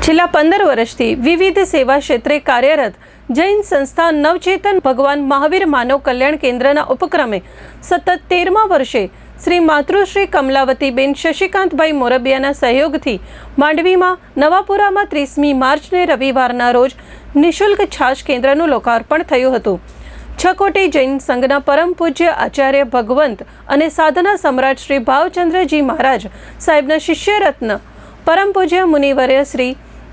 છેલ્લા 15 વર્ષથી વિવિધ સેવા ક્ષેત્રે કાર્યરત જૈન સંસ્થા નવચેતન ભગવાન મહાવીર માનવ કલ્યાણ કેન્દ્રના ઉપક્રમે સતત 13મા વર્ષે શ્રી માતૃશ્રી કમલાવતીબેન શશિકાંતભાઈ મોરબિયાના સહયોગથી માંડવીમાં નવાપુરામાં 30મી માર્ચને રવિવારના રોજ નિઃશુલ્ક છાશ કેન્દ્રનું લોકાર્પણ થયું હતું। છકોટી જૈન સંઘના પરમ પૂજ્ય આચાર્ય ભગવંત અને સાધના સમ્રાટ શ્રી ભાવચંદ્રજી મહારાજ સાહેબના શિષ્ય રત્ન પરમ પૂજ્ય મુનિવર્ય શ્રી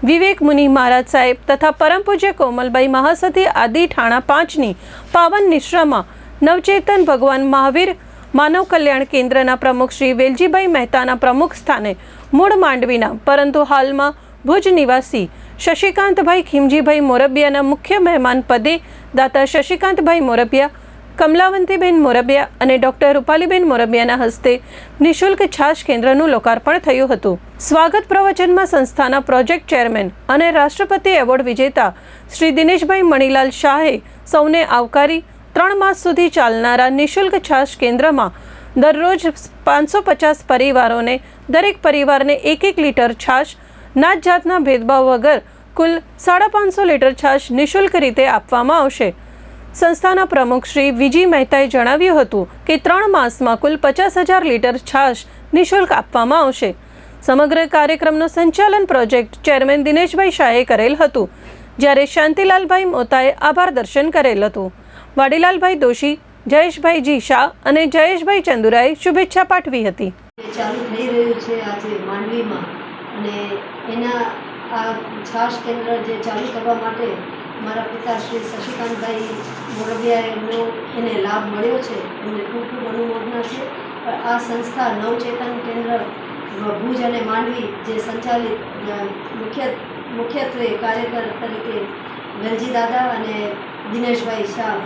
વિવેક મુનિ મહારાજ સાહેબ તથા પરમ પૂજ્ય કોમલબાઈ મહાસતી આદિ ઠાણા 5ની પાવન નિશ્રામાં નવચેતન ભગવાન મહાવીર માનવ કલ્યાણ કેન્દ્રના પ્રમુખ શ્રી વેલજીભાઈ મહેતાના પ્રમુખ સ્થાને મૂળ માંડવીના પરંતુ હાલમાં ભુજ નિવાસી શશિકાંતભાઈ ખીમજીભાઈ મોરબિયાના મુખ્ય મહેમાન પદે દાતા શશિકાંતભાઈ મોરબિયા, કમલાવંતીબેન મોરબિયા અને ડૉક્ટર રૂપાલીબેન મોરબિયાના હસ્તે નિઃશુલ્ક છાશ કેન્દ્રનું લોકાર્પણ થયું હતું। સ્વાગત પ્રવચનમાં સંસ્થાના પ્રોજેક્ટ ચેરમેન અને રાષ્ટ્રપતિ એવોર્ડ વિજેતા શ્રી દિનેશભાઈ મણીલાલ શાહે સૌને આવકારી 3 માસ સુધી ચાલનારા નિઃશુલ્ક છાશ કેન્દ્રમાં દરરોજ 550 પરિવારોને દરેક પરિવારને 1-1 લીટર છાશ નાત જાતના ભેદભાવ વગર કુલ 550 લીટર છાશ નિઃશુલ્ક રીતે આપવામાં આવશે। સંસ્થાના પ્રમુખ શ્રી વિજી મહેતાએ જણાવ્યું હતું કે 3 માસમાં કુલ 50,000 લીટર છાશ નિઃશુલ્ક આપવામાં આવશે। સમગ્ર કાર્યક્રમનું સંચાલન પ્રોજેક્ટ ચેરમેન દિનેશભાઈ શાહે કરેલ હતું, જ્યારે શાંતિલાલભાઈ મોતાએ આભાર દર્શન કરેલ હતું। વાડીલાલભાઈ દોશી, જયેશભાઈજી શાહ અને જયેશભાઈ ચંદુરાએ શુભેચ્છા પાઠવી હતી। ચાલુ થઈ રહ્યું છે આજે માંડવીમાં અને એના આ છાશ કેન્દ્ર જે ચાલુ કરવા માટે મારા પિતા શ્રી શશિકાંતભાઈ મોરબિયાએ એને લાભ મળ્યો છે, એમને ખૂબ ખૂબ અનુમોદના છે। આ સંસ્થા નવચેતન કેન્દ્ર ભુજ અને માંડવી જે સંચાલિત મુખ્યત્વે કાર્યકર તરીકે વેલજી દાદા અને દિનેશભાઈ શાહ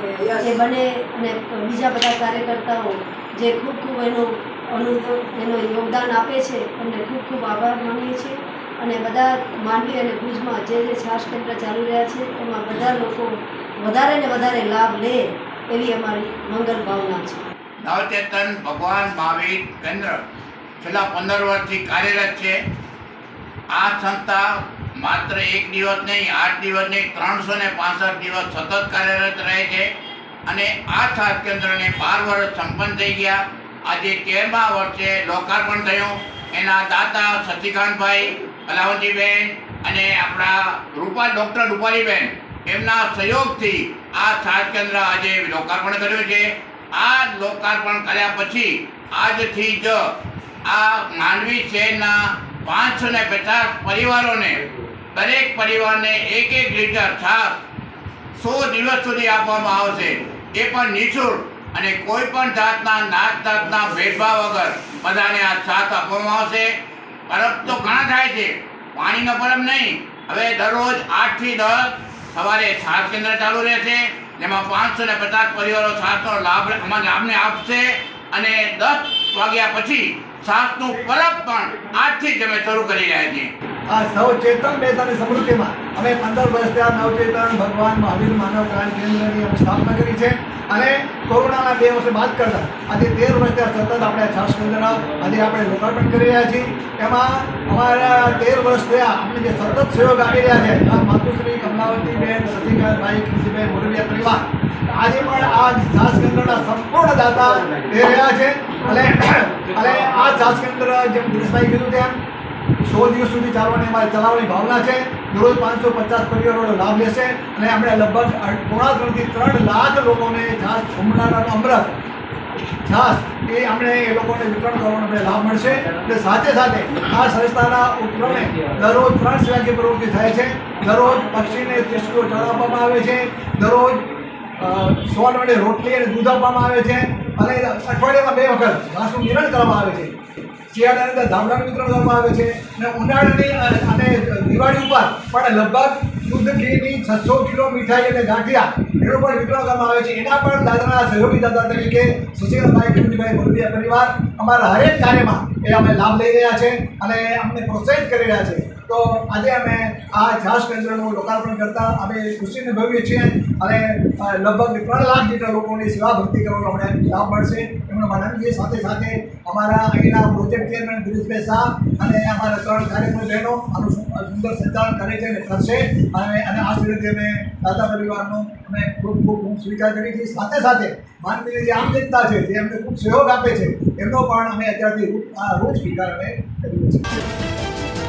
એ બને અને બીજા બધા કાર્યકર્તાઓ જે ખૂબ ખૂબ એનો યોગદાન આપે છે, એમને ખૂબ ખૂબ આભાર માનીએ છીએ। અને બધા માંડવી અને ભુજમાં જે છાશ કેન્દ્ર ચાલુ રહ્યા છે એમાં બધા લોકો વધારે ને વધારે લાભ લે એવી અમારી મંગલ ભાવના છે। નવચેતન ભગવાન મહાવીર કેન્દ્ર છેલ્લા 15 વર્ષથી કાર્યરત છે। આ સંસ્થા માત્ર 1 દિવસ નહીં, 8 દિવસ નહીં, 365 દિવસ સતત કાર્યરત રહે છે અને આ છાશ કેન્દ્રને 12 વર્ષ સંપન્ન થઈ ગયા। આજે 13મા વર્ષે લોકાર્પણ થયું। એના દાતા શશિકાંતભાઈ, કલાવંતીબેન અને આપણા ડૉક્ટર રૂપાલીબેન એમના સહયોગથી આ છાશ કેન્દ્ર આજે લોકાર્પણ કર્યું છે। આ લોકાર્પણ કર્યા પછી આજથી જ આ માંડવી શહેરના 550 પરિવારોને દરેક પરિવારને 1-1 લીટર છાશ 100 દિવસ સુધી આપવામાં આવશે, એ પણ નિઃશુલ્ક અને કોઈ પણ જાતના નાત જાતના ભેદભાવ વગર બધાને આ છાશ આપવામાં આવશે। પરબ તો ઘણા થાય છે, પાણીનો પરબ નહીં। હવે દરરોજ 8 થી 10 સવારે છાશ કેન્દ્ર ચાલુ રહેશે, જેમાં 550 પરિવારો છાશનો લાભને આપશે અને 10 વાગ્યા પછી છાશનું પરબ પણ આજથી જ અમે શરૂ કરી રહ્યા છીએ। આ નવચેતન મહેતાની સમૃદ્ધિમાં અમે 15 વર્ષથી આ નવચેતન ભગવાન મહાવીર માનવ કલ્યાણ કેન્દ્રની અમે સ્થાપના કરી છે અને કોરોનાના 2 વર્ષ બાદ કરતાં આજે 13 વર્ષથી સતત આપણે છાશ કેન્દ્ર આજે આપણે લોકાર્પણ કરી રહ્યા છીએ। એમાં અમારા 13 વર્ષ થયા અમને જે સતત સહયોગ આપી રહ્યા છે આ માતૃશ્રી કમલાવતીબેન, શશિકાંતભાઈ ખીમજીભાઈ મોરબિયા પરિવાર આજે પણ આ છાશ કેન્દ્રના સંપૂર્ણ દાતા રહી રહ્યા છે અને આ છાશ કેન્દ્ર જેમ દિનેશભાઈ કીધું તેમ 100 દિવસ સુધી ચલાવવાની ભાવના છે। દરરોજ 550 પરિવારોનો લાભ લેશે અને આપણે લગભગ 2.5 થી 3 લાખ લોકોને છાશ ઉમરાળાનો અમૃત છાશ એ આપણે એ લોકોને વિતરણ કરવાનો આપણે લાભ મળશે। અને સાથે સાથે આ સંસ્થાના ઉપક્રમે દરરોજ 3 સેવાકીય પ્રવૃત્તિ થાય છે। દરરોજ પક્ષીને 30 કિલો ચણ આપવામાં આવે છે, દરરોજ 100 વડે રોટલી અને દૂધ આપવામાં આવે છે અને અઠવાડિયામાં 2 વખત ઘાસનું નિરણ કરવામાં આવે છે। શિયાળાની અંદર ધાબળાનું વિતરણ કરવામાં આવે છે અને ઉનાળાની અને દિવાળી ઉપર પણ લગભગ શુદ્ધ ઘીની 600 કિલો મીઠાઈ અને ગાંઠિયા એનું પણ વિતરણ કરવામાં આવે છે। એના પણ દાદાના સહયોગી દાદા તરીકે શશિકાંતભાઈ ખીમજીભાઈ મોરબિયા પરિવાર અમારા હરેક કાર્યમાં એ અમે લાભ લઈ રહ્યા છે અને અમને પ્રોત્સાહિત કરી રહ્યા છે। તો આજે અમે આ છાશ કેન્દ્રનું લોકાર્પણ કરતાં અમે ખુશી અનુભવીએ છીએ અને લગભગ 3 લાખ જેટલા લોકોની સેવા ભક્તિ કરવાનો અમને લાભ મળશે એમનો માનવીય સાથે સાથે અમારા અહીંના project market chairman Girishbhai Shah અને અમારા 3 કાર્યકર બહેનો આનું સુંદર સંચાલન કરે છે અને કરશે. અને આ સુધીથી અમે દાદા પરિવારનો અમે ખૂબ સ્વીકાર કરી છે. સાથે સાથે માનવીની જે આમ જનતા છે જે અમને ખૂબ સહયોગ આપે છે એમનો પણ અમે અત્યારથી રૂપ સ્વીકાર અમે કરીએ છીએ.